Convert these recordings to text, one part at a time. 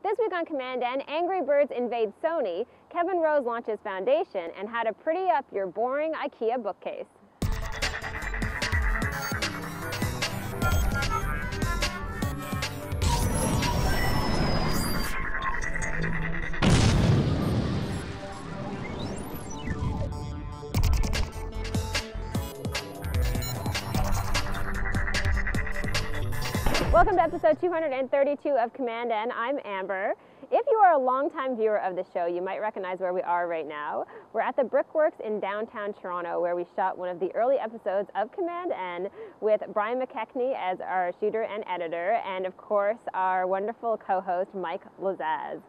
This week on commandN, Angry Birds invade Sony, Kevin Rose launches Foundation, and how to pretty up your boring IKEA bookcase. Welcome to episode 232 of commandN. I'm Amber. If you are a longtime viewer of the show, you might recognize where we are right now. We're at the Brickworks in downtown Toronto, where we shot one of the early episodes of commandN with Brian McKechnie as our shooter and editor, and of course our wonderful co-host Mike Lazaz.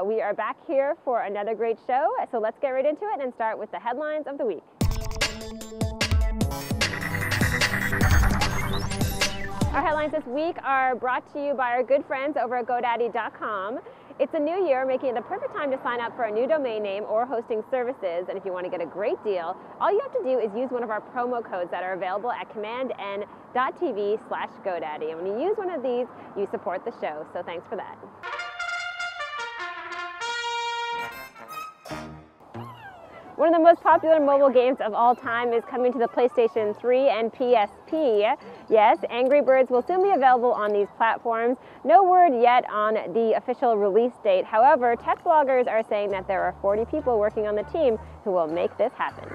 We are back here for another great show, so let's get right into it and start with the headlines of the week. Our headlines this week are brought to you by our good friends over at GoDaddy.com. It's a new year, making it the perfect time to sign up for a new domain name or hosting services. And if you want to get a great deal, all you have to do is use one of our promo codes that are available at commandN.tv/GoDaddy. And when you use one of these, you support the show. So thanks for that. One of the most popular mobile games of all time is coming to the PlayStation 3 and PSP. Yes, Angry Birds will soon be available on these platforms. No word yet on the official release date. However, tech bloggers are saying that there are 40 people working on the team who will make this happen.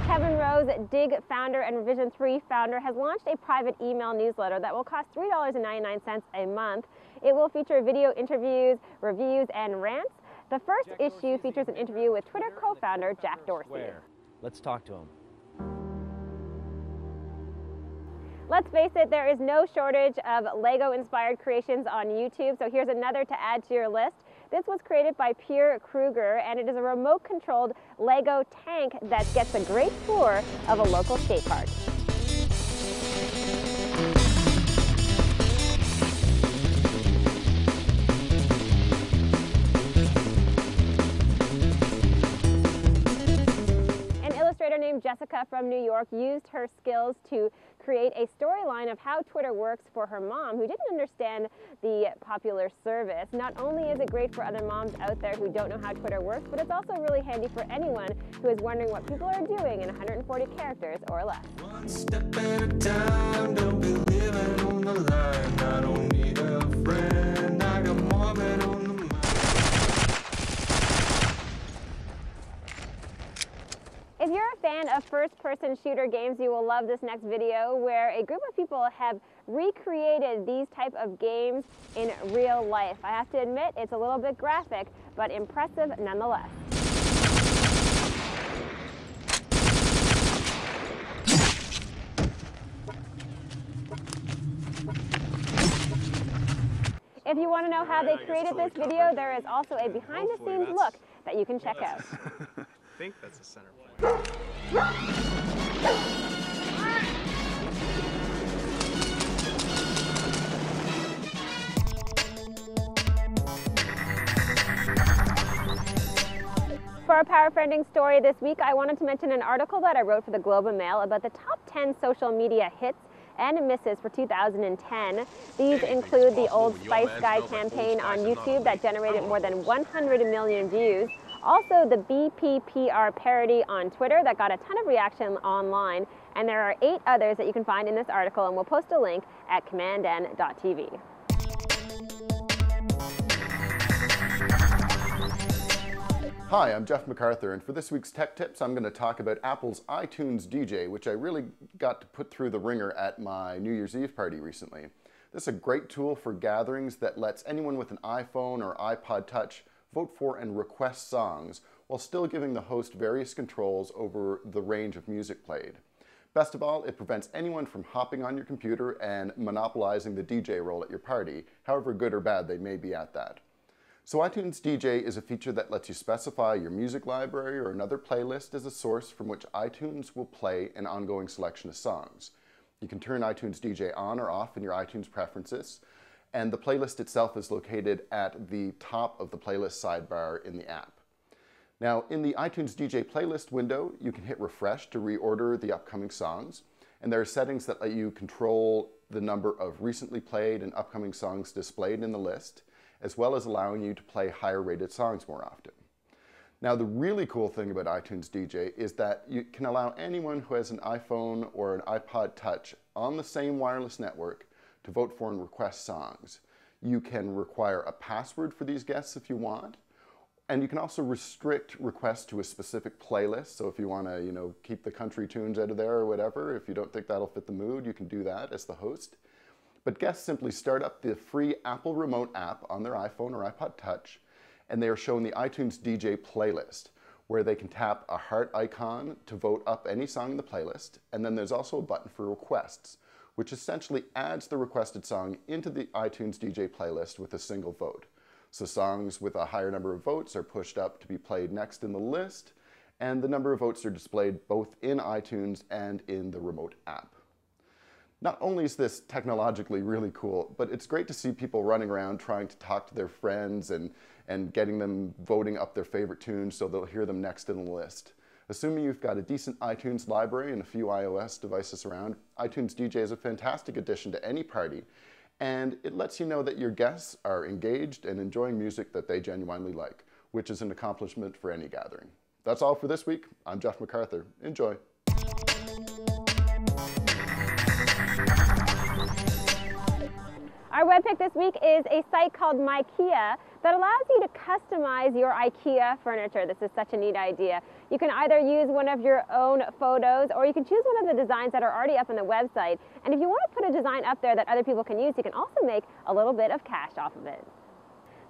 Kevin Rose, Dig founder and Revision 3 founder, has launched a private email newsletter that will cost $3.99 a month. It will feature video interviews, reviews, and rants. The first issue features an interview with Twitter co-founder Jack Dorsey. Let's talk to him. Let's face it, there is no shortage of Lego-inspired creations on YouTube, so here's another to add to your list. This was created by Pierre Kruger, and it is a remote-controlled Lego tank that gets a great tour of a local skate park. An illustrator named Jessica from New York used her skills to create a storyline of how Twitter works for her mom, who didn't understand the popular service. Not only is it great for other moms out there who don't know how Twitter works, but it's also really handy for anyone who is wondering what people are doing in 140 characters or less. One step at a time, don't be living on the line. I don't need a friend, I got more men on the mind. If you're a fan of first-person shooter games, you will love this next video where a group of people have recreated these type of games in real life. I have to admit, it's a little bit graphic, but impressive nonetheless. If you want to know how they created this video, there is also a behind-the-scenes look that you can check out. I think that's the center point. For our Power Friending story this week, I wanted to mention an article that I wrote for the Globe and Mail about the top 10 social media hits and misses for 2010. These include the Old Spice Guy campaign on YouTube that generated more than 100 million views. Also, the BPPR parody on Twitter that got a ton of reaction online. And there are 8 others that you can find in this article, and we'll post a link at commandN.tv. Hi, I'm Jeff MacArthur, and for this week's Tech Tips, I'm going to talk about Apple's iTunes DJ, which I really got to put through the ringer at my New Year's Eve party recently. This is a great tool for gatherings that lets anyone with an iPhone or iPod Touch vote for and request songs, while still giving the host various controls over the range of music played. Best of all, it prevents anyone from hopping on your computer and monopolizing the DJ role at your party, however good or bad they may be at that. So iTunes DJ is a feature that lets you specify your music library or another playlist as a source from which iTunes will play an ongoing selection of songs. You can turn iTunes DJ on or off in your iTunes preferences, and the playlist itself is located at the top of the playlist sidebar in the app. Now, in the iTunes DJ playlist window, you can hit refresh to reorder the upcoming songs. And there are settings that let you control the number of recently played and upcoming songs displayed in the list, as well as allowing you to play higher rated songs more often. Now, the really cool thing about iTunes DJ is that you can allow anyone who has an iPhone or an iPod Touch on the same wireless network to vote for and request songs. You can require a password for these guests if you want, and you can also restrict requests to a specific playlist. So if you want to, keep the country tunes out of there or whatever, if you don't think that'll fit the mood, you can do that as the host. But guests simply start up the free Apple Remote app on their iPhone or iPod Touch, and they are shown the iTunes DJ playlist, where they can tap a heart icon to vote up any song in the playlist, and then there's also a button for requests, which essentially adds the requested song into the iTunes DJ playlist with a single vote. So songs with a higher number of votes are pushed up to be played next in the list, and the number of votes are displayed both in iTunes and in the remote app. Not only is this technologically really cool, but it's great to see people running around trying to talk to their friends and getting them voting up their favorite tunes so they'll hear them next in the list. Assuming you've got a decent iTunes library and a few iOS devices around, iTunes DJ is a fantastic addition to any party, and it lets you know that your guests are engaged and enjoying music that they genuinely like, which is an accomplishment for any gathering. That's all for this week. I'm Jeff MacArthur. Enjoy. Our web pick this week is a site called MyIKEA that allows you to customize your IKEA furniture. This is such a neat idea. You can either use one of your own photos, or you can choose one of the designs that are already up on the website. And if you want to put a design up there that other people can use, you can also make a little bit of cash off of it.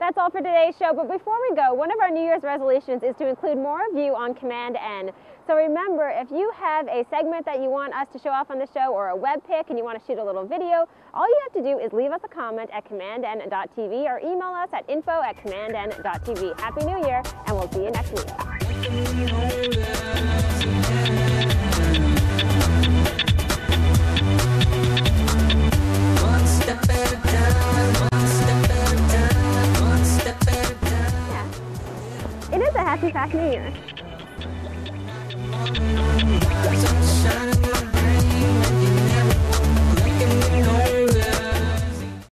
That's all for today's show, but before we go, one of our New Year's resolutions is to include more of you on commandN. So remember, if you have a segment that you want us to show off on the show, or a web pick and you want to shoot a little video, all you have to do is leave us a comment at commandN.tv or email us at info@commandN.tv. Happy New Year, and we'll see you next week. One step at a time, one step at a time, one step at a time. Yeah. It is a happy, fast New Year. Sun shining